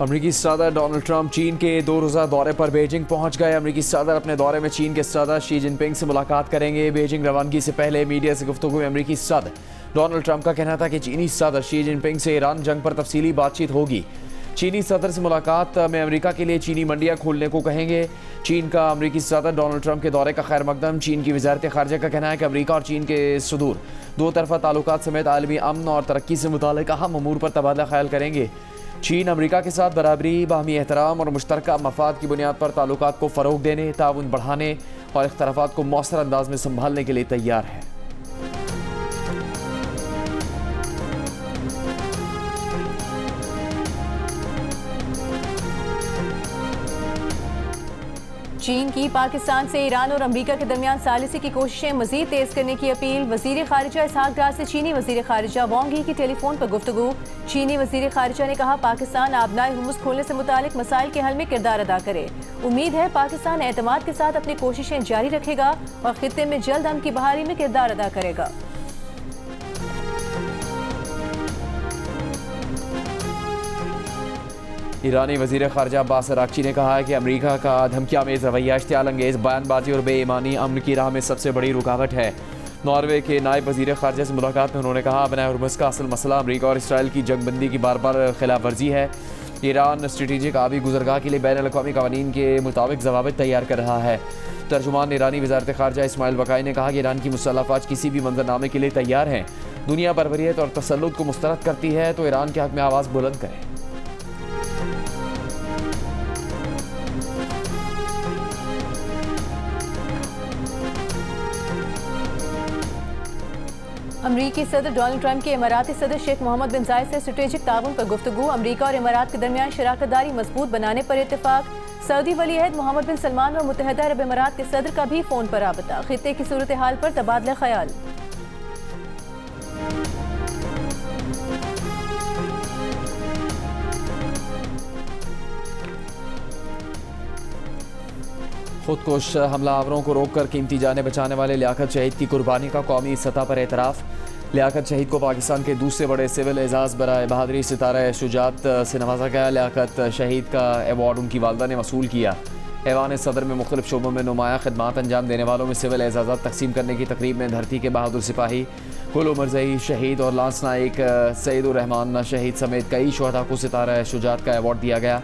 अमरीकी सदर Donald Trump चीन के 2 रोज़ा दौरे पर बीजिंग पहुंच गए। अमरीकी सदर अपने दौरे में चीन के सदर शी जिनपिंग से मुलाकात करेंगे। बीजिंग रवानगी से पहले मीडिया से गुफ्तगू में अमरीकी सदर डोनाल्ड ट्रंप का कहना था कि चीनी सदर शी जिनपिंग से ईरान जंग पर तफसीली बातचीत होगी। चीनी सदर से मुलाकात में अमेरिका के लिए चीनी मंडियां खोलने को कहेंगे। चीन का अमरीकी सदर डोनाल्ड ट्रंप के दौरे का खैर मकदम। चीन की वजारत खारजा का कहना है कि अमरीका और चीन के सदूर दो तरफा ताल्लुकात समेत आलमी अमन और तरक्की से मुताल्लिक अहम अमूर पर तबादला ख्याल करेंगे। चीन अमरीका के साथ बराबरी, बाहमी एहतराम और मुश्तरका मफाद की बुनियाद पर ताल्लुकात को फ़रोग देने, ताउन बढ़ाने और इख्तलाफात को मौसर अंदाज में संभालने के लिए तैयार है। चीन की पाकिस्तान से ईरान और अमरीका के दरमियान सालिसी की कोशिशें मजीद तेज करने की अपील। वजीर खारिजा इसहाक डार से चीनी वजीर खारिजा वांग यी की टेलीफोन पर गुफ्तगू। चीनी वजीर खारिजा ने कहा पाकिस्तान आबनाए हुर्मुज़ खोलने से मुतालिक मसाइल के हल में किरदार अदा करे। उम्मीद है पाकिस्तान एतमाद के साथ अपनी कोशिशें जारी रखेगा और खित्ते में जल्द अमन की बहाली में किरदार अदा करेगा। ईरानी वजीर खारजा अब्बास अरागची ने कहा है कि अमरीका का धमकियामेज़ रवैया, इश्तियाल अंगेज़ बयानबाजी और बेईमानी अमन की राह में सबसे बड़ी रुकावट है। नॉर्वे के नायब वजीर खारजा से मुलाकात में उन्होंने कहा बनाए हुर्मुज़ का असल मसला अमरीका और इसराइल की जंगबंदी की बार बार खिलाफ वर्जी है। ईरान स्ट्रेटेजिक आबी गुजरगाह के लिए बैनुल अक़वामी क़वानीन के मुताबिक ज़वाबित तैयार कर रहा है। तर्जुमान ईरानी वज़ारत खारजा इस्माइल बकाई ने कहा कि ईरान की मुसल्लह अफ़वाज किसी भी मंजरनामे के लिए तैयार हैं। दुनिया बरबरीत और तसल्लुत को मुस्तरद करती है तो ईरान के हक़ में आवाज़ बुलंद करें। अमरीकी सदर डोनाल्ड ट्रंप के इमाराती सदर शेख मोहम्मद बिन जायद से स्ट्रेटेजिक ताउन पर गुफ्तगू। अमरीका और इमारात के दरमियान शराकतदारी मजबूत बनाने पर इत्तेफाक। सऊदी वली अहद मोहम्मद बिन सलमान और मुत्तहदा अरब इमारात के सदर का भी फ़ोन पर राबता। खित्ते की सूरत हाल पर तबादला ख्याल। खुदकुश हमलावरों को रोककर कीमती जानें बचाने वाले लियाकत शहीद की कुर्बानी का कौमी सतह पर एतराफ़। लियाकत शहीद को पाकिस्तान के दूसरे बड़े सिविल एजाज़ बराए बहादुरी सितारा शुजात से नवाजा गया। लियाकत शहीद का एवार्ड उनकी वालदा ने वसूल किया। ऐवान सदर में मुख्तलिफ शोबों में नुमाया खदमात अंजाम देने वालों में सिविल एजाज़ात तकसीम करने की तकरीब में धरती के बहादुर सिपाही कुल उमरजई शहीद और लांस नाइक सईदुर रहमान शहीद समेत कई शुहदा को सितारा शुजात का एवार्ड दिया गया।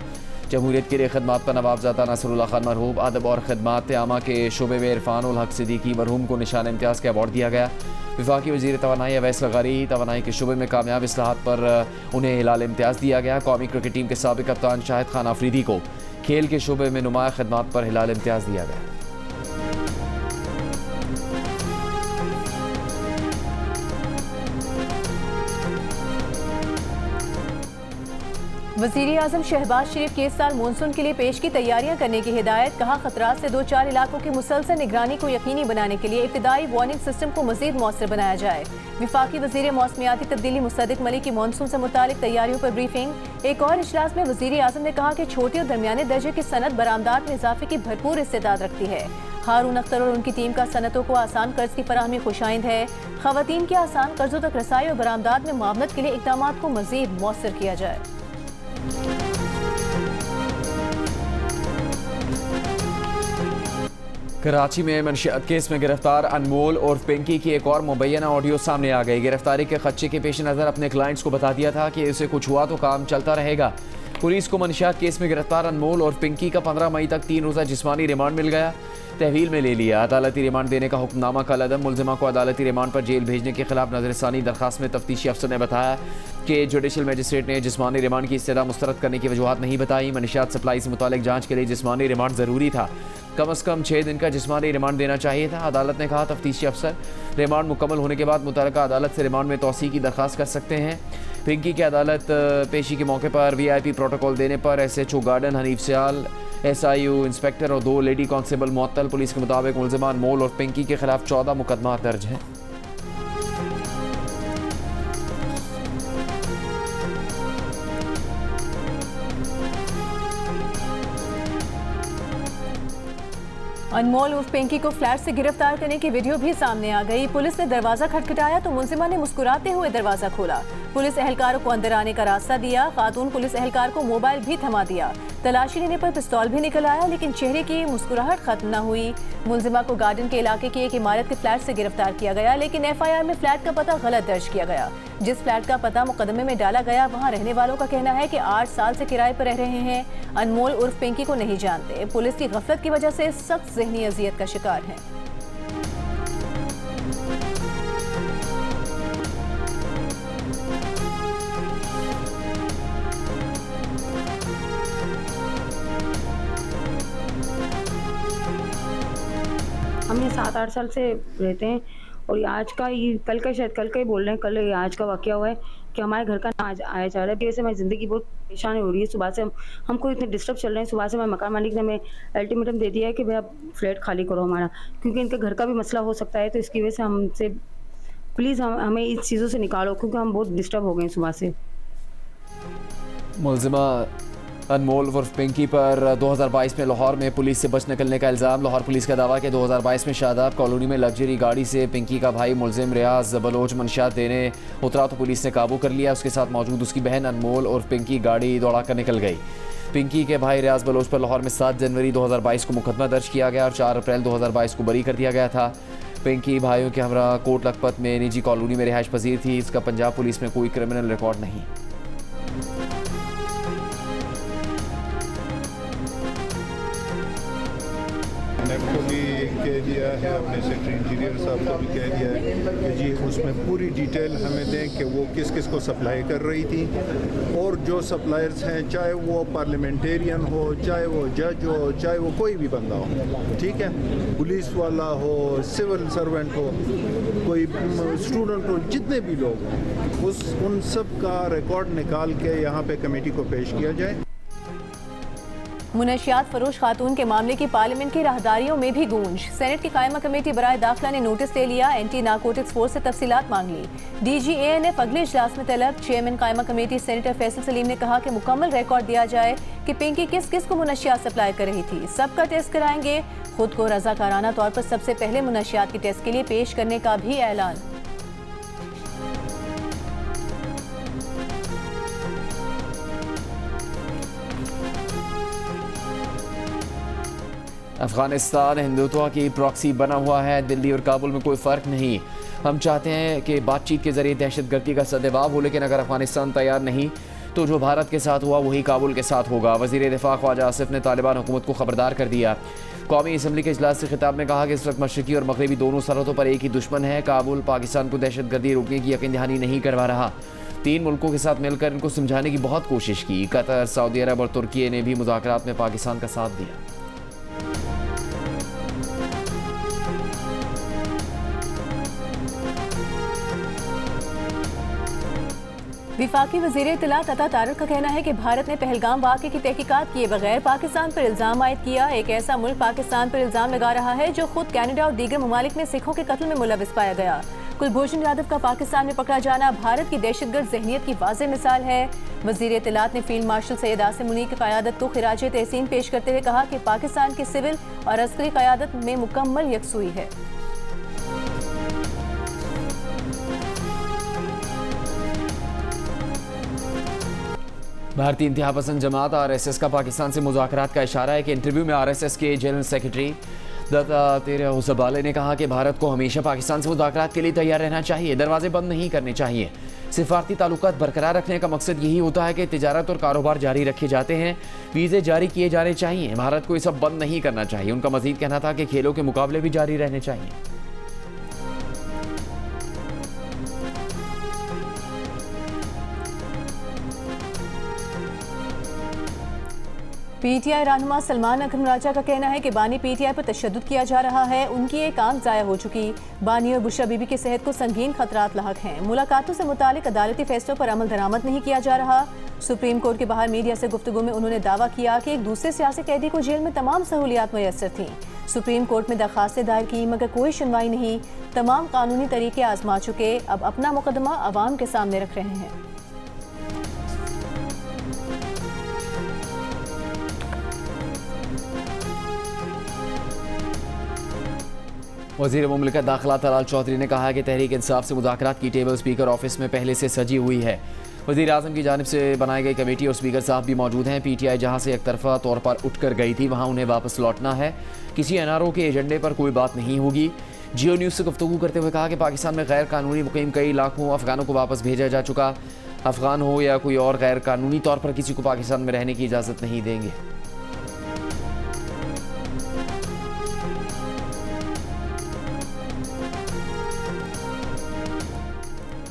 जमहूरियत के लिए खदमात पर नवाबजादा नसरुल्लाह खान मरहूम, अदब और खदमात आमा के शोबे में इरफान उल हक सिद्दीकी मरहूम को निशान इम्तियाज़ का अवार्ड दिया गया। वफाकी वज़ीर तवानाई अवैस लगारी तवानाई के शोबे में कामयाब इस्लाहात पर उन्हें हिलाल इम्तियाज़ दिया गया। कौमी क्रिकेट टीम के साबिक़ कप्तान शाहिद खान आफरीदी को खेल के शोबे में नुमाया खदमात पर हिलाल इम्तियाज़ दिया गया। वज़ीर आज़म शहबाज शरीफ के इस साल मानसून के लिए पेश की तैयारियां करने की हिदायत। कहा खतरात से 2-4 इलाकों की मुसलसल निगरानी को यकीनी बनाने के लिए इब्तिदाई वार्निंग सिस्टम को मज़ीद मौसर बनाया जाए। विफाकी वज़ीर मौसमियाती तब्दीली मुसद्दिक मलिक की मानसून से मुतालिक तैयारियों पर ब्रीफिंग। एक और इजलास में वज़ीर आज़म ने कहा कि छोटे और दरमियाने दर्जे की सनत बरामदात में इजाफे की भरपूर इस्तेदाद रखती है। हारून अख्तर और उनकी टीम का सनतों को आसान कर्ज की फराहमी खुशाइंद है। ख़वातीन के आसान कर्जों तक रसाई और बरामदात में मुआवनत के लिए इक़दामात को मज़ीद मौसर किया जाए। कराची में मनशियात केस में गिरफ्तार अनमोल और पिंकी की एक और मुबैना ऑडियो सामने आ गई। गिरफ्तारी के खदशे के पेश नज़र अपने क्लाइंट्स को बता दिया था कि उसे कुछ हुआ तो काम चलता रहेगा। पुलिस को मनशियात केस में गिरफ्तार अनमोल और पिंकी का 15 मई तक 3 रोज़ा जिस्मानी रिमांड मिल गया, तहवील में ले लिया। अदालती रिमांड देने का हुक्मनामा कल अदम। मुलजिमा को अदालती रिमांड पर जेल भेजने के खिलाफ नजरसानी दरखास्त में तफ्तीशी अफसर ने बताया कि जुडिशल मजिस्ट्रेट ने जिस्मानी रिमांड की इस्तदा मुस्तरद करने की वजूहत नहीं बताई। मनशियात सप्लाई से मुतालिक जाँच के लिए जिस्मानी रिमांड ज़रूरी था। कम अज़ कम 6 दिन का जिस्मानी रिमांड देना चाहिए था। अदालत ने कहा तफ्तीशी अफसर रिमांड मुकम्मल होने के बाद मुतल्लिका अदालत से रिमांड में तौसी की दरख्वास्त कर सकते हैं। पिंकी के अदालत पेशी के मौके पर VIP प्रोटोकॉल देने पर SHO गार्डन हनीफ सियाल, SIU इंस्पेक्टर और 2 लेडी कांस्टेबल मुअत्तल। पुलिस के मुताबिक मुलजिमान मोल और पिंकी के खिलाफ 14 मुकदमा दर्ज हैं। अनमोल उर्फ पिंकी को फ्लैट से गिरफ्तार करने की वीडियो भी सामने आ गई। पुलिस ने दरवाजा खटखटाया तो मुलजिमा ने मुस्कुराते हुए दरवाजा खोला। पुलिस एहलकारों को अंदर आने का रास्ता दिया। खातून पुलिस एहलकार को मोबाइल भी थमा दिया। तलाशी लेने पर पिस्तौल भी निकल आया, लेकिन चेहरे की मुस्कुराहट खत्म न हुई। मुलजिमा को गार्डन के इलाके की एक इमारत के फ्लैट से गिरफ्तार किया गया, लेकिन FIR में फ्लैट का पता गलत दर्ज किया गया। जिस फ्लैट का पता मुकदमे में डाला गया, वहां रहने वालों का कहना है कि 8 साल से किराए पर रह रहे हैं। अनमोल उर्फ पिंकी को नहीं जानते। पुलिस की गफलत की वजह से सख्त ज़हनी अजियत का शिकार है। हम ये 7-8 साल से रहते हैं और ये आज का ये कल का शायद कल का ही बोल रहे हैं, कल ये आज का वाकया हुआ है कि हमारे घर का ना आज आया जा रहा है। वैसे हमारी ज़िंदगी बहुत परेशानी हो रही है। सुबह से हमको इतने डिस्टर्ब चल रहे हैं। सुबह से मैं मकान मालिक ने हमें अल्टीमेटम दे दिया है कि भाई आप फ्लैट खाली करो हमारा, क्योंकि इनके घर का भी मसला हो सकता है। तो इसकी वजह से हमसे प्लीज़ हमें इस चीज़ों से निकालो, क्योंकि हम बहुत डिस्टर्ब हो गए हैं सुबह से। मुलजिमा अनमोल उर्फ पिंकी पर 2022 में लाहौर में पुलिस से बच निकलने का इल्ज़ाम। लाहौर पुलिस का दावा कि 2022 में शादाब कॉलोनी में लग्जरी गाड़ी से पिंकी का भाई मुलजिम रियाज बलोच मंशियात देने उतरा तो पुलिस ने काबू कर लिया। उसके साथ मौजूद उसकी बहन अनमोल उर्फ पिंकी गाड़ी दौड़ा कर निकल गई। पिंकी के भाई रियाज बलोच पर लाहौर में 7 जनवरी 2022 को मुकदमा दर्ज किया गया और 4 अप्रैल 2022 को बरी कर दिया गया था। पिंकी भाइयों के हमरा कोट लखपत में निजी कॉलोनी में रिहाइश पजीर थी। इसका पंजाब पुलिस में कोई क्रिमिनल रिकॉर्ड नहीं। को भी कह दिया है, अपने सेक्रेटरी इंटीरियर साहब को भी कह दिया है कि जी उसमें पूरी डिटेल हमें दें कि वो किस किस को सप्लाई कर रही थी, और जो सप्लायर्स हैं चाहे वो पार्लियामेंटेरियन हो, चाहे वो जज हो, चाहे वो कोई भी बंदा हो, ठीक है, पुलिस वाला हो, सिविल सर्वेंट हो, कोई स्टूडेंट हो, जितने भी लोग हों उन सब का रिकॉर्ड निकाल के यहाँ पे कमेटी को पेश किया जाए। मुनशियात फरोश खातून के मामले की पार्लियामेंट की राहदारियों में भी गूंज। सेनेट की कायमा कमेटी बराए दाखिला ने नोटिस ले लिया। एंटी नारकोटिक्स फोर्स से तफसीलात मांग ली। DG ANF अगले इजलास में तलब। चेयरमैन कायमा कमेटी सेनेटर फैसल सलीम ने कहा कि मुकम्मल रिकॉर्ड दिया जाए कि पिंकी किस किस को मुनशियात सप्लाई कर रही थी। सबका टेस्ट कराएंगे। खुद को रजाकाराना तौर पर सबसे पहले मुनशियात के टेस्ट के लिए पेश करने का भी ऐलान। अफगानिस्तान हिंदुत्व की प्रॉक्सी बना हुआ है। दिल्ली और काबुल में कोई फ़र्क नहीं। हम चाहते हैं कि बातचीत के ज़रिए दहशतगर्दी का सद्भाव हो, लेकिन अगर अफगानिस्तान तैयार नहीं तो जो भारत के साथ हुआ वही काबुल के साथ होगा। वज़ीर दिफ़ा ख्वाजा आसिफ ने तालिबान हुकूमत को खबरदार कर दिया। कौमी असम्बली के इजलास से खिताब में कहा कि इस वक्त मशरक़ी और मगरबी दोनों सरहदों पर एक ही दुश्मन है। काबुल पाकिस्तान को दहशतगर्दी रोकने की यकीन दहानी नहीं करवा रहा। 3 मुल्कों के साथ मिलकर इनको समझाने की बहुत कोशिश की। कतर, सऊदी अरब और तुर्की ने भी मुज़ाकरात में पाकिस्तान का साथ दिया। विफाकी वज़ीर इत्तलात अता तारक का कहना है कि भारत ने पहलगाम वाक़े की तहकीकात किए बगैर पाकिस्तान पर इल्ज़ाम आयद किया। एक ऐसा मुल्क पाकिस्तान पर इल्ज़ाम लगा रहा है जो खुद कनाडा और दीगर ममालिक में सिखों के कत्ल में मुलविस पाया गया। कुलभूषण यादव का पाकिस्तान में पकड़ा जाना भारत की दहशतगर्द ज़हनियत की वाज़ेह मिसाल है। वज़ीर इत्तलात ने फील्ड मार्शल सैयद आसिम मुनीर की क़यादत को खिराज तहसीन पेश करते हुए कहा कि पाकिस्तान की सिविल और अस्करी क़यादत में मुकम्मल यकसुई है। भारतीय इंतहा पसंद जमात RSS का पाकिस्तान से मुज़ाकरात का इशारा है कि इंटरव्यू में RSS के जनरल सेक्रेटरी दत्तात्रेय होसबाले ने कहा कि भारत को हमेशा पाकिस्तान से मुज़ाकरात के लिए तैयार रहना चाहिए, दरवाजे बंद नहीं करने चाहिए। सिफारती ताल्लुकात बरकरार रखने का मकसद यही होता है कि तिजारत और कारोबार जारी रखे जाते हैं, वीज़े जारी किए जाने चाहिए। भारत को ये सब बंद नहीं करना चाहिए। उनका मजीद कहना था कि खेलों के मुकाबले भी जारी रहने चाहिए। PTI रहनुमा सलमान अकरम राजा का कहना है कि बानी PTI पर तशद्दुद किया जा रहा है। उनकी एक आंख ज़ाया हो चुकी। बानी और बुशरा बीबी की सेहत को संगीन खतरात लाहक हैं। मुलाकातों से मुतालिक अदालती फैसलों पर अमल दरामद नहीं किया जा रहा। सुप्रीम कोर्ट के बाहर मीडिया से गुफ्तगू में उन्होंने दावा किया कि एक दूसरे सियासी कैदी को जेल में तमाम सहूलियात मैसर थीं। सुप्रीम कोर्ट में दरखास्तें दायर की मगर कोई सुनवाई नहीं। तमाम कानूनी तरीके आजमा चुके, अब अपना मुकदमा अवाम के सामने रख रहे हैं। वज़ीर मुमलिकत दाखिला तलाल चौधरी ने कहा कि तहरीक इंसाफ से मुज़ाकरात की टेबल स्पीकर ऑफिस में पहले से सजी हुई है। वज़ीर आज़म की जानिब से बनाई गई कमेटी और स्पीकर साहब भी मौजूद हैं। PTI जहाँ से एक तरफा तौर पर उठ कर गई थी वहाँ उन्हें वापस लौटना है। किसी NRO के एजेंडे पर कोई बात नहीं होगी। जियो न्यूज़ से गुफ्तगू करते हुए कहा कि पाकिस्तान में गैर कानूनी मुकीम कई लाखों अफगानों को वापस भेजा जा चुका। अफगान हो या कोई और गैर कानूनी तौर पर किसी को पाकिस्तान में रहने की इजाज़त नहीं देंगे।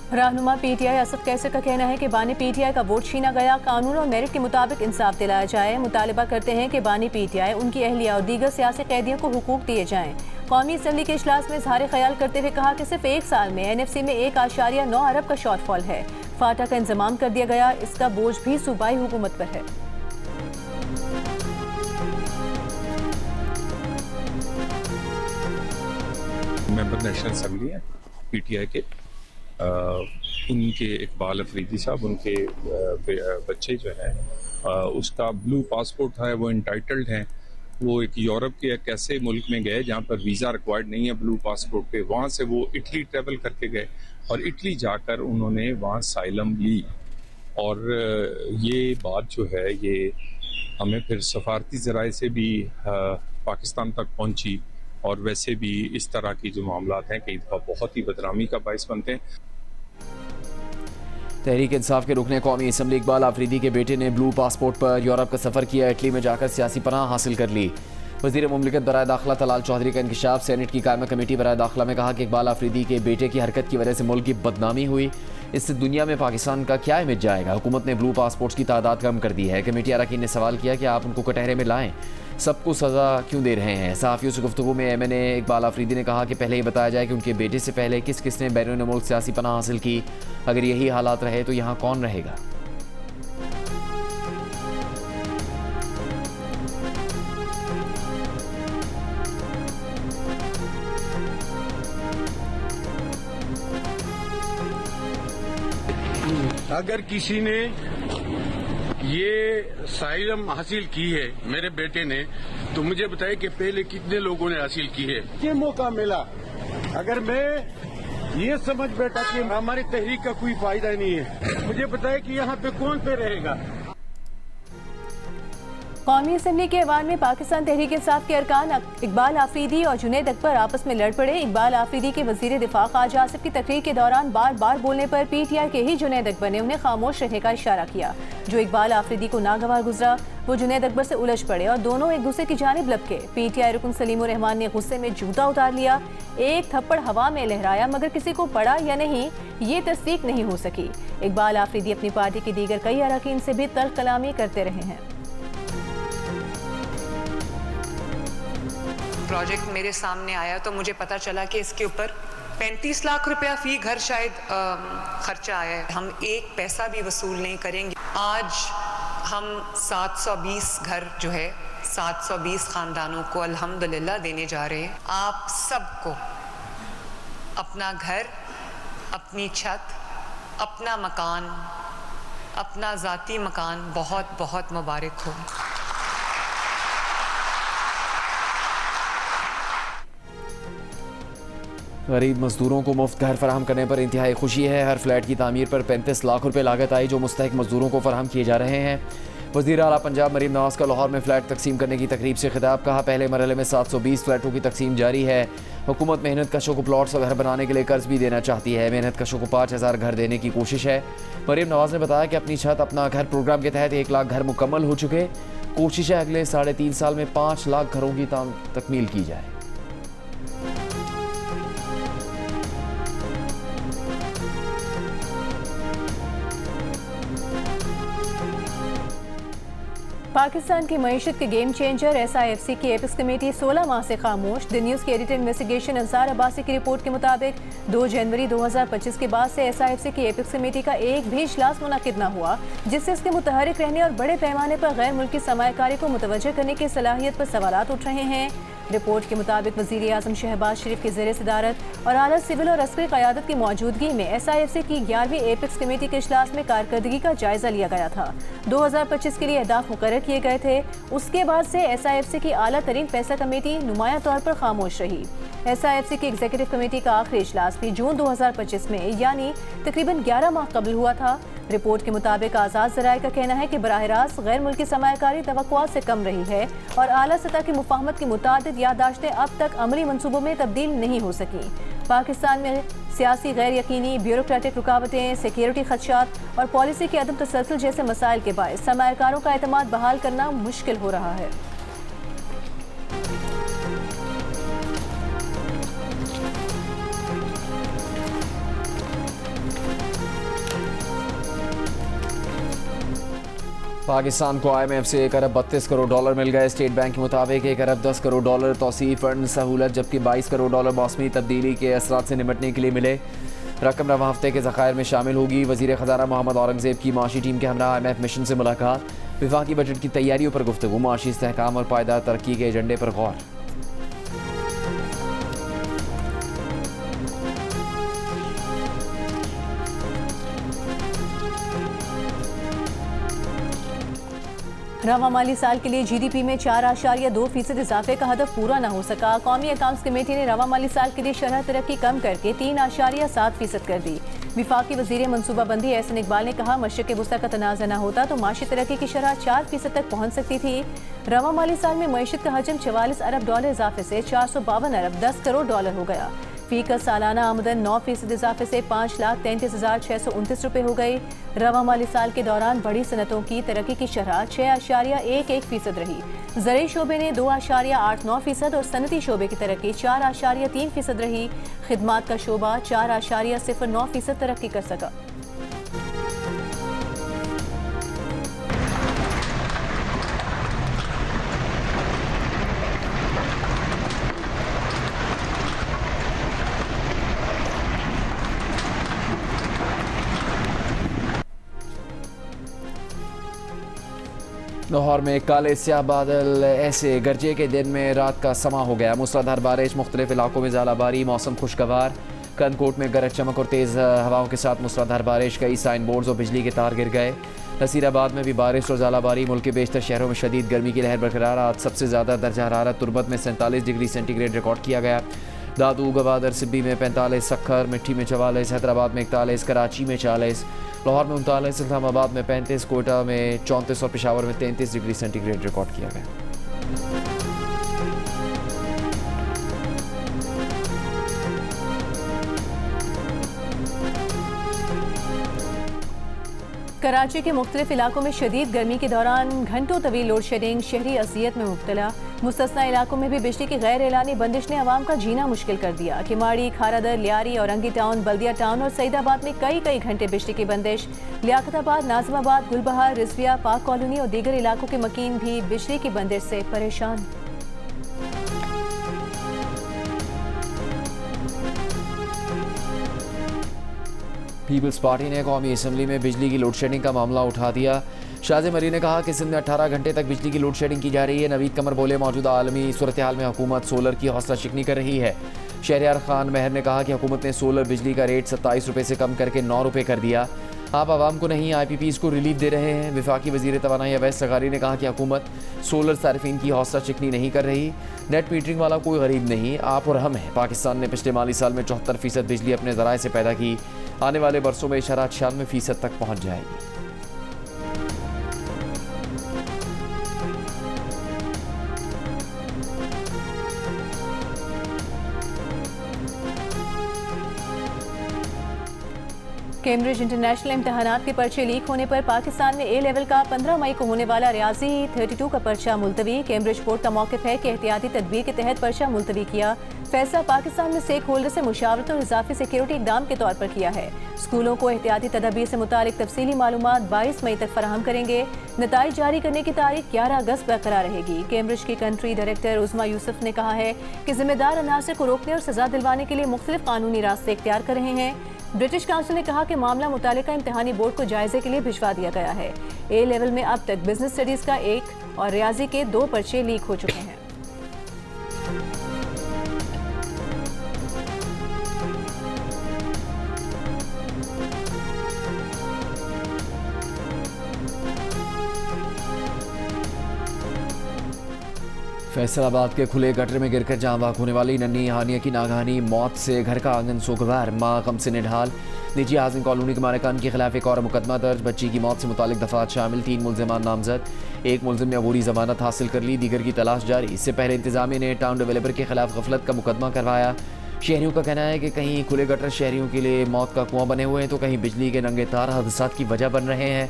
रहनुमा PTI असद कैसर का कहना है कि बानी PTI का वोट छीना गया, कानून और मेरिट के मुताबिक इंसाफ दिलाया जाए। मुतालबा करते हैं कि बानी PTI, उनकी अहलिया और दीगर सियासी कैदियों को हुकूक दिए जाएं। कौमी असम्बली के इजलास में इजहार ख्याल करते हुए कहा कि सिर्फ एक साल में NFC में 1.9 अरब का शॉर्टफॉल है। फाटा का इंतजाम कर दिया गया, इसका बोझ भी सूबाई हुकूमत पर है। मेंबर नेशनल असम्बली है PTI के, उनके इकबाल अफरीदी साहब, उनके बच्चे जो है उसका ब्लू पासपोर्ट है, वो इंटाइटल्ड हैं। वो एक यूरोप के एक ऐसे मुल्क में गए जहाँ पर वीज़ा रिक्वायर्ड नहीं है ब्लू पासपोर्ट पे, वहाँ से वो इटली ट्रेवल करके गए और इटली जाकर उन्होंने वहाँ साइलम ली। और ये बात जो है ये हमें फिर सफारती ज़राए से भी पाकिस्तान तक पहुँची और वैसे भी इस तरह की जो मामलात हैं कई दफ़ा बहुत ही बदनामी का बायस बनते हैं। तहरीक इंसाफ के रुकने कौमी असम्बली इकबाल आफरीदी के बेटे ने ब्लू पासपोर्ट पर यूरोप का सफ़र किया, इटली में जाकर सियासी पनाह हासिल कर ली। वज़ीर मुमलिकत बराए दाखिला तलाल चौधरी का इंकशाफ। सेनेट की कायमा कमेटी बराए दाखिला में कहा कि इकबाल आफरीदी के बेटे की हरकत की वजह से मुल्क की बदनामी हुई, इससे दुनिया में पाकिस्तान का क्या इमेज जाएगा। हुकूमत ने ब्लू पासपोर्ट्स की तादाद कम कर दी है। कमेटी अरकान ने सवाल किया कि आप उनको कटहरे में लाएं, सबको सज़ा क्यों दे रहे हैं। सहाफ़ियों से गुफ्तगू में MNA इकबाल आफरीदी ने कहा कि पहले ये बताया जाए कि उनके बेटे से पहले किस किस ने बैरून मुल्क सियासी पनाह हासिल की। अगर यही हालात रहे तो यहाँ कौन रहेगा। अगर किसी ने ये साइलम हासिल की है मेरे बेटे ने, तो मुझे बताए कि पहले कितने लोगों ने हासिल की है। ये मौका मिला, अगर मैं ये समझ बैठा कि हमारी तहरीक का कोई फायदा नहीं है, मुझे बताए कि यहाँ पे कौन पे रहेगा। कौमी असम्बली के ऐवान में पाकिस्तान तहरीक इंसाफ के अरकान इकबाल आफरीदी और जुनैद अकबर आपस में लड़ पड़े। इकबाल आफरीदी के वजीर दिफा ख्वाजा आसिफ की तकरीर के दौरान बार बार बोलने पर PTI के ही जुनैद अकबर ने उन्हें खामोश रहने का इशारा किया। जो इकबाल आफरीदी को नागवार गुजरा, वो जुनैद अकबर से उलझ पड़े और दोनों एक दूसरे की जानिब लपके। PTI रुकन सलीमुर रहमान ने गुस्से में जूता उतार लिया, एक थप्पड़ हवा में लहराया, मगर किसी को पड़ा या नहीं ये तस्दीक नहीं हो सकी। इकबाल आफरीदी अपनी पार्टी के दीगर कई अरकान से भी तल्ख कलामी करते रहे हैं। प्रोजेक्ट मेरे सामने आया तो मुझे पता चला कि इसके ऊपर 35 लाख रुपया फी घर शायद खर्चा आया है। हम एक पैसा भी वसूल नहीं करेंगे। आज हम 720 घर जो है 720 खानदानों को अल्हम्दुलिल्लाह देने जा रहे हैं। आप सबको अपना घर, अपनी छत, अपना मकान, अपना ज़ाती मकान बहुत बहुत मुबारक हो। गरीब मजदूरों को मुफ्त घर फराहम करने पर इंतहाई खुशी है। हर फ्लैट की तामीर पर 35 लाख रुपए लागत आई, जो मुस्तहिक मजदूरों को फराहम किए जा रहे हैं। वज़ीर आला पंजाब मरीम नवाज का लाहौर में फ्लैट तकसीम करने की तकरीब से खिताब। कहा, पहले मरहले में 720 फ्लैटों की तकसीम जारी है। हुकूमत मेहनत कशों को प्लॉट्स और घर बनाने के लिए कर्ज भी देना चाहती है। मेहनत कशों को 5000 घर देने की कोशिश है। मरीम नवाज ने बताया कि अपनी छत अपना घर प्रोग्राम के तहत 1 लाख घर मुकम्मल हो चुके। कोशिश है अगले 3.5 साल में 5 लाख घरों की तकमील की जाए। पाकिस्तान की मईशत के गेम चेंजर SIFC की एपिक्स कमेटी 16 माह से खामोश। द न्यूज़ की एडिटर इन्वेस्टिगेशन अंसार अब्बासी की रिपोर्ट के मुताबिक 2 जनवरी 2025 के बाद से SIFC की एपिक्स कमेटी का एक भी इजलास मुनक्किद न हुआ, जिससे इसके मुतहरिक रहने और बड़े पैमाने पर गैर मुल्की सरमायाकारी को मुतवज्जह करने की सलाहियत पर सवालात उठ रहे हैं। रिपोर्ट के मुताबिक वज़ीर आज़म शहबाज शरीफ की ज़ेर सदारत और आला सिविल और अस्करी क़यादत की मौजूदगी में SIFC की 11वीं एपेक्स कमेटी के इजलास में कारकर्दगी का जायजा लिया गया था। 2025 के लिए अहदाफ मुकर्रर किए गए थे। उसके बाद से SIFC की आला तरीन पैसा कमेटी नुमाया तौर पर खामोश रही। SIFC की एग्जीक्यूटिव कमेटी का आखिरी इजलास भी जून 2025 में यानी तकरीबन 11 माह कबल हुआ था। रिपोर्ट के मुताबिक आज़ाद ज़राए का कहना है कि बराह रास्त गैर मुल्की सरमायाकारी तवक्कुआत से कम रही है और आला सतह की मुफाहमत की मुतादिद याददाश्तें अब तक अमली मनसूबों में तब्दील नहीं हो सकी। पाकिस्तान में सियासी गैर यकीनी, ब्यूरोक्रेटिक रुकावटें, सिक्योरिटी खदशात और पॉलिसी के अदम तसलसल जैसे मसाइल के बायस सरमायाकारों का एतमाद बहाल करना मुश्किल हो रहा है। पाकिस्तान को IMF से 1 अरब 32 करोड़ डॉलर मिल गए। स्टेट बैंक के मुताबिक 1 अरब 10 करोड़ डॉलर तौसीफ़ फंड सहूलत, जबकि 22 करोड़ डॉलर मौसमी तब्दीली के असरात से निपटने के लिए मिले। रकम रवा हफ्ते के ज़खायर में शामिल होगी। वज़ीर ख़ज़ाना मोहम्मद औरंगज़ेब की माशी टीम के हमरा IMF मिशन से मुलाकात। वफाकी बजट की तैयारियों पर गुफ्तगू, माशी इस्तेहकाम और पायदार तरक्की के एजेंडे पर गौर। रवा माली साल के लिए GDP में 4.2% इजाफे का हदफ पूरा न हो सका। कौमी अकाउंट्स कमेटी ने रवा माली साल के लिए शरह तरक्की कम करके 3.7% कर दी। विफाकी वज़ीर मनसूबाबंदी एहसन इकबाल ने कहा, मशरिक़ वुस्ता का तनाज़ा न होता तो माशी तरक्की की शरह 4% तक पहुँच सकती थी। रवा माली साल में मईशत का हजम 44 अरब डॉलर इजाफे से 452 अरब 10 करोड़ डॉलर हो गया। फीका सालाना आमदन 9% इजाफे से 5,33,629 रुपये हो गई। रवा माली साल के दौरान बड़ी सनतों की तरक्की की शरह 6.11% रही। ज़रूरी शोबे ने 2.89% और सनती शोबे की तरक्की 4.3% रही। खिदमात का शोबा 4.09% तरक्की कर सका। लाहौर में काले स्याह बादल ऐसे गरजे के दिन में रात का समा हो गया। मूसलाधार बारिश, मुख्तलिफ इलाकों में ज़ालाबारी, मौसम खुशगवार। कनकोट में गरज चमक और तेज़ हवाओं के साथ मूसलाधार बारिश, कई साइन बोर्ड्स और बिजली के तार गिर गए। नसीराबाद में भी बारिश और ज़ालाबारी। मुल्क के बेशतर शहरों में शदीद गर्मी की लहर बरकरार। आज सबसे ज़्यादा दर्जा हरारत तुरबत में 47 डिग्री सेंटीग्रेड रिकॉर्ड किया गया। दादू, गवादर, सिब्बी में 45, सखर, मिट्टी में 44, हैदराबाद में 41, कराची में 40, लाहौर में 39, इस्लामाबाद में 35, कोयटा में 34 और पेशावर में 33 डिग्री सेंटीग्रेड रिकॉर्ड किया गया। कराची के मुख्तलिफ इलाकों में शदीद गर्मी के दौरान घंटों तवील लोड शेडिंग, शहरी अजियत में मुब्तला। मुस्तस्ना इलाकों में भी बिजली की गैर एलानी बंदिश ने आवाम का जीना मुश्किल कर दिया। किमाड़ी, खारादर, लियारी, औरंगी टाउन, बल्दिया टाउन और सईदाबाद में कई घंटे बिजली की बंदिश। लियाकताबाद, नाज़िमाबाद, गुलबहार, रिजविया, पाक कॉलोनी और दीगर इलाकों के मकीन भी बिजली की बंदिश से परेशान। पीपल्स पार्टी ने कौमी असम्बली में बिजली की लोड शेडिंग का मामला उठा दिया। शाज़ मरी ने कहा कि सिंध में 18 घंटे तक बिजली की लोड शेडिंग की जा रही है। नवीद कमर बोले, मौजूदा आलमी सूरत हाल में हुकूमत सोलर की हौसला शिकनी कर रही है। शहरियार खान महर ने कहा कि हुकूमत ने सोलर बिजली का रेट 27 रुपये से कम करके 9 रुपये कर दिया। आप आवाम को नहीं IPPs को रिलीफ दे रहे हैं। विफाकी वज़ीर तवानाई अवैस लगारी ने कहा कि हुकूमत सोलर सारिफिन की हौसला शिकनी नहीं कर रही। नेट मीटरिंग वाला कोई गरीब नहीं, आप और हम हैं। पाकिस्तान ने पिछले माली साल में 74% बिजली अपने ज़राए से पैदा की। आने वाले बरसों में शरह 96% तक पहुँच जाएगी। कैम्ब्रिज इंटरनेशनल इम्तहानात के पर्चे लीक होने पर पाकिस्तान में A लेवल का 15 मई को होने वाला रियाजी 32 का पर्चा मुलतवी। कैम्ब्रिज बोर्ड का मौक़िफ़ है कि एहतियाती तदबीर के तहत पर्चा मुलतवी किया। फैसला पाकिस्तान में स्टेक होल्डर से मुशावरत और इजाफी सिक्योरिटी इकदाम के तौर पर किया है। स्कूलों को एहतियाती तदबीर से मुतालिक तफसीली मालूमात 22 मई तक फराहम करेंगे। नताइज जारी करने की तारीख 11 अगस्त बरकरार रहेगी। कैम्ब्रिज की कंट्री डायरेक्टर उज़मा यूसुफ ने कहा है कि जिम्मेदार अनासर को रोकने और सजा दिलवाने के लिए मुख्तलिफ कानूनी रास्ते इख्तियार कर रहे हैं। ब्रिटिश काउंसिल ने कहा कि मामला मुतालिका इम्तिहानी बोर्ड को जायजे के लिए भिजवा दिया गया है। A लेवल में अब तक बिजनेस स्टडीज का 1 और रियाजी के 2 पर्चे लीक हो चुके हैं। फैसलाबाद के खुले गटर में गिरकर जान बाक होने वाली नन्ही हानिया की नागहानी मौत से घर का आंगन सोगवार, माँ गम से निढाल। निजी हाउसिंग कॉलोनी के मालिकान के खिलाफ एक और मुकदमा दर्ज। बच्ची की मौत से मुतालिक दफात शामिल, 3 मुलजिमान नामजद। एक मुलजिम ने अबूरी जमानत हासिल कर ली, दीगर की तलाश जारी। इससे पहले इंतजामिया ने टाउन डेवलपर के खिलाफ गफलत का मुकदमा करवाया। शहरियों का कहना है कि कहीं खुले गटर शहरियों के लिए मौत का कुआं बने हुए हैं तो कहीं बिजली के नंगे तार हादसात की वजह बन रहे हैं।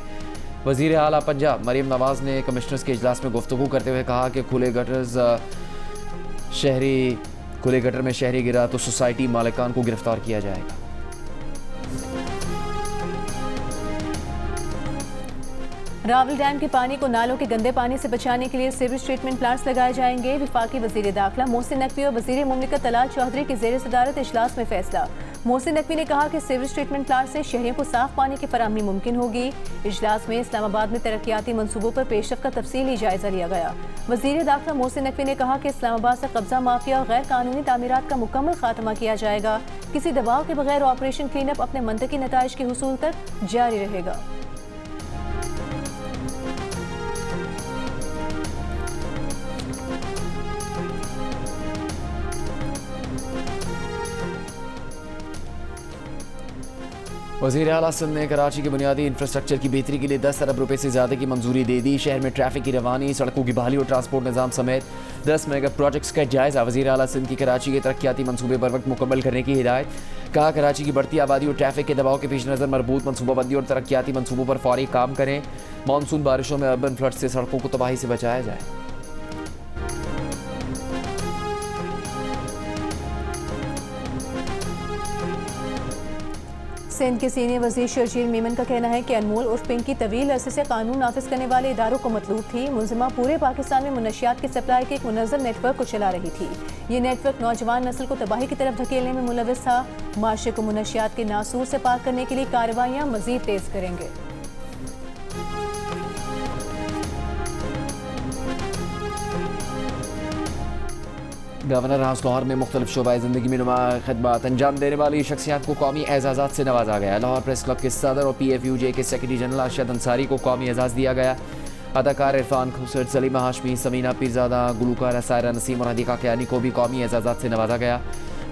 वज़ीर आला पंजाब मरीम नवाज़ ने कमिश्नर्स के इजलास में गुफ्तगू करते हुए कहा कि खुले गटर में शहरी गिरा तो सोसाइटी मालिकान को गिरफ्तार किया जाएगा। रावल डैम के पानी को नालों के गंदे पानी से बचाने के लिए सीवरेज ट्रीटमेंट प्लांट्स लगाए जाएंगे। विफाकी वजीर दाखिला मोहसिन नकवी और वजीर मुमलिकत तलाल चौधरी की ज़ेर सदारत इजलास में फैसला। मोहसिन नकवी ने कहा कि सीवरेज ट्रीटमेंट प्लांट से शहरियों को साफ पानी की फराहमी मुमकिन होगी। इजलास में इस्लामाबाद में तरक्याती मनसूबों पर पेशरफ का तफसीली जायजा लिया गया। वजीर दाखिला मोहसिन नकवी ने कहा कि इस्लामाबाद से कब्जा माफिया और गैर कानूनी तामीरात का मुकम्मल खात्मा किया जाएगा। किसी दबाव के बगैर ऑपरेशन क्लीनअप अपने मंतकी नताइज के हुसूल तक जारी रहेगा। वज़ीर आला सिंध ने कराची के बुनियादी इंफ्रास्ट्रक्चर की बेहतरी के लिए 10 अरब रुपए से ज़्यादा की मंजूरी दे दी। शहर में ट्रैफिक की रवानी, सड़कों की बहाली और ट्रांसपोर्ट निज़ाम समेत 10 मेगा प्रोजेक्ट्स का जायज़ा। वज़ीर आला सिंध की कराची के तरक्याती मनसूबे बर वक्त मुकम्मल करने की हिदायत। कहा कराची की बढ़ती आबादी और ट्रैफिक के दबाव के पेश नज़र मरबूत मनसूबाबंदी और तरक्याती मनसूबों पर फौरी काम करें। मानसून बारिशों में अर्बन फ्लड से सड़कों को तबाही से बचाया जाए। सिंध के सीनियर वजीर शर्जील मेमन का कहना है कि अनमोल उर्फ पिंकी तवील अरसे से कानून नाफिज करने वाले इदारों को मतलूब थी। मुलजिमा पूरे पाकिस्तान में मुनशियात की सप्लाई के एक मुनज़्ज़म नेटवर्क को चला रही थी। ये नेटवर्क नौजवान नस्ल को तबाही की तरफ धकेलने में मुलविस था। माशरे को मुनशियात के नासूर से पाक करने के लिए कार्रवाइयाँ मजीद तेज करेंगे। गवर्नर हाउस लाहौर में मुख्तलिफ शोबाए ज़िंदगी में नुमा खदमात अंजाम देने वाली शख्सियात को कौमी एजाज़ात से नवाजा गया। लाहौर प्रेस क्लब के सदर और PFUJ के सेक्रेटरी जनरल अरशद अंसारी को कौमी एजाज़ दिया गया। अदाकार इरफान खुसर, सलीमा हाशमी, समीना पीरजादा, गुलूकार सायरा नसीम और हदीका कियानी को भी कौमी एजाज़ात से नवाजा गया।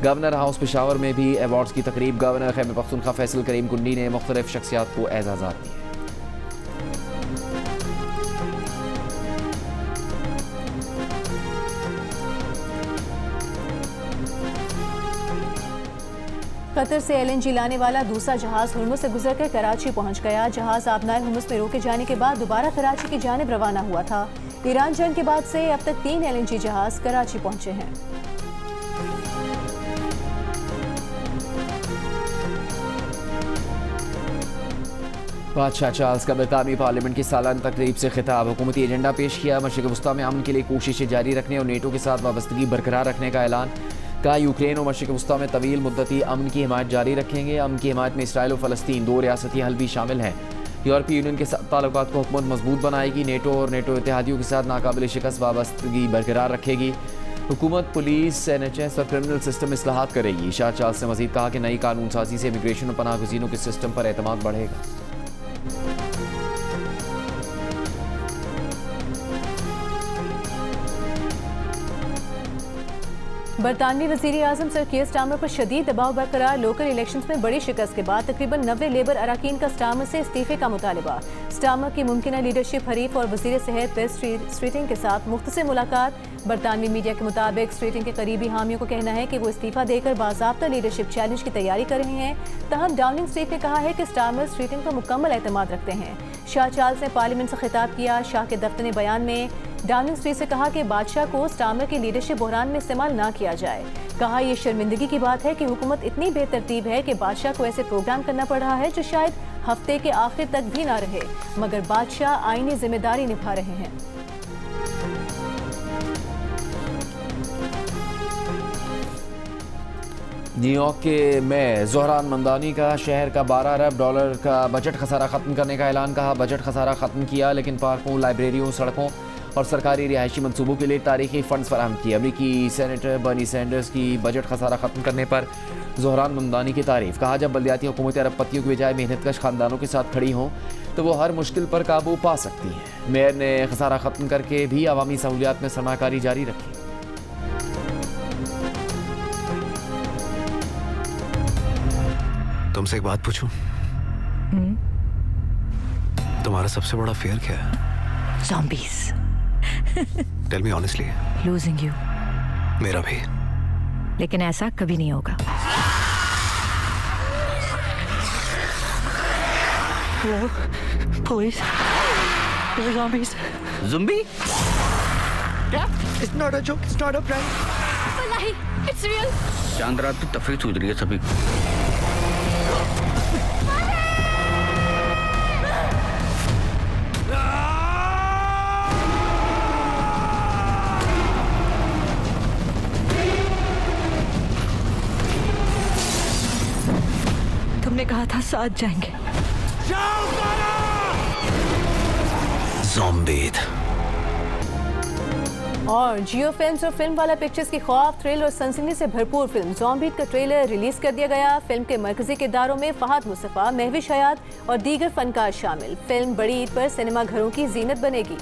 गवर्नर हाउस पेशावर में भी अवार्ड्स की तकरीब। गवर्नर खैबर पख्तूनख्वा फैसल करीम कुंडी ने मुख्तलिफ शख्सियात को एजाज़ात दिए। कतर से LNG लाने वाला दूसरा जहाज हुर्मुज़ से गुजरकर कराची पहुंच गया। जहाज आबनार हुर्मुज़ में रोके जाने के बाद दोबारा कराची की जानिब रवाना हुआ था। ईरान जंग के बाद से अब तक 3 LNG जहाज कराची पहुंचे हैं। बादशाह चार्ल्स का बरतानवी पार्लियामेंट की सालाना तकरीब से खिताब। हुकूमती एजेंडा पेश किया। मशरिक़ वस्ता में अमन के लिए कोशिशें जारी रखने और नेटो के साथ वाबस्तगी बरकरार रखने का ऐलान। कहा यूक्रेन और मशरिक़ वस्ता में तवील मुद्दती अमन की हिमायत जारी रखेंगे। अमन की हिमायत में इसराइल और फ़लस्तीन 2 रियासती हल भी शामिल हैं। यूरोपीय यूनियन के साथ ताल्लुकात को हुकूमत मजबूत बनाएगी। नेटो और नेटो इत्तेहादियों के साथ नाकाबिल शिकस्त वाबस्तगी बरकरार रखेगी। हुकूमत पुलिस, NHS और क्रिमिनल सिस्टम में इस्लाहात करेगी। शाह चार्ल्स ने मजीद कहा कि नई कानून साजी से इमिग्रेशन और पनाह गुज़ीनों के सिस्टम पर एतमाद बढ़ेगा। बरतानवी वज़ीर आज़म सर कीर स्टार्मर पर शदीद दबाव बरकरार। लोकल इलेक्शंस में बड़ी शिकस्त के बाद तकरीबन 90 लेबर अरकान का स्टार्मर से इस्तीफे का मुतालबा। स्टार्मर की मुमकिन लीडरशिप हरीफ और वज़ीर सेहत पेस स्ट्रीटिंग के साथ मुख्तसर मुलाकात। बरतानवी मीडिया के मुताबिक स्ट्रीटिंग के करीबी हामियों को कहना है कि वो इस्तीफा देकर बाज़ाब्ता लीडरशिप चैलेंज की तैयारी कर रहे हैं। तहम डाउनिंग स्ट्रीट ने कहा है कि स्टार्मर स्ट्रीटिंग पर मुकम्मल एतमाद रखते हैं। शाह चार्ल्स ने पार्लियामेंट से खिताब किया। शाह के दफ्तर ने बयान में डाउनिंग स्ट्रीट से कहा कि बादशाह को स्टार्मर के लीडरशिप बहरान में इस्तेमाल ना किया जाए। कहा यह शर्मिंदगी की बात है कि हुकूमत इतनी बेतरतीब है कि बादशाह को ऐसे प्रोग्राम करना पड़ रहा है जो शायद हफ्ते के आखिर तक भी ना रहे, मगर बादशाह आईनी जिम्मेदारी निभा रहे हैं। न्यूयॉर्क के में ज़ोहरान मंदानी का शहर का $12 अरब का बजट खसारा ख़त्म करने का ऐलान। कहा बजट खसारा ख़त्म किया लेकिन पार्कों, लाइब्रेरियों, सड़कों और सरकारी रिहायशी मनसूबों के लिए तारीखी फंड्स फराहम किए। अमरीकी सेनेटर बर्नी सैंडर्स की बजट खसारा ख़त्म करने पर ज़ोहरान ममदानी की तारीफ। कहा, जब बल्दियाती हुकूमतें अरबपतियों की बजाय मेहनतकश ख़ानदानों के साथ खड़ी हों तो वो हर मुश्किल पर काबू पा सकती हैं। मेयर ने खसारा ख़त्म करके भी अवामी सहूलियात में सरमाकारी जारी रखी। तुमसे एक बात पूछूं? तुम्हारा सबसे बड़ा फेयर क्या है? Zombies. Tell me honestly. Losing you. मेरा भी। लेकिन ऐसा कभी नहीं होगा। Hello? Police? There are zombies. Zombie? Yeah, it's not a joke, it's not a prank. Wallahi, it's real. चांद रात की तफरीह सूझ रही है सभी। तुमने कहा था साथ जाएंगे। ज़ॉम्बीद। और जियो फिल्म्स और फिल्म वाला पिक्चर्स की ख्वाब, थ्रिल और सनसनी से भरपूर फिल्म ज़ॉम्बीद का ट्रेलर रिलीज कर दिया गया। फिल्म के मरकजी किरदारों में फहद मुस्तफ़ा, महविश हयात और दीगर फनकार शामिल। फिल्म बड़ी ईद पर सिनेमा घरों की जीनत बनेगी।